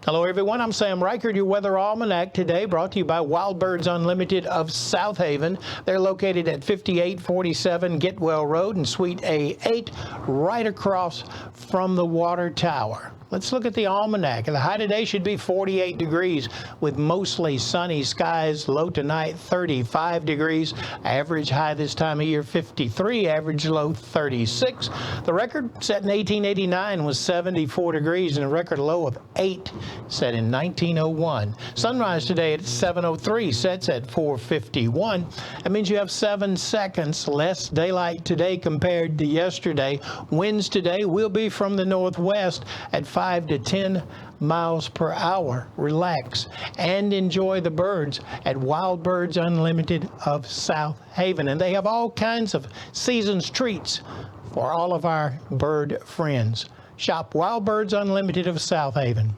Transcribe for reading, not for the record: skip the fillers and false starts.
Hello everyone, I'm Sam Reichert, your Weather Almanac today brought to you by Wild Birds Unlimited of South Haven. They're located at 5847 Getwell Road in Suite A8, right across from the water tower. Let's look at the almanac. The high today should be 48 degrees with mostly sunny skies. Low tonight 35 degrees. Average high this time of year 53. Average low 36. The record set in 1889 was 74 degrees and a record low of 8 set in 1901. Sunrise today at 7:03 sets at 4:51. That means you have 7 seconds less daylight today compared to yesterday. Winds today will be from the northwest at 5 to 10 miles per hour. Relax and enjoy the birds at Wild Birds Unlimited of South Haven. And they have all kinds of season's treats for all of our bird friends. Shop Wild Birds Unlimited of South Haven.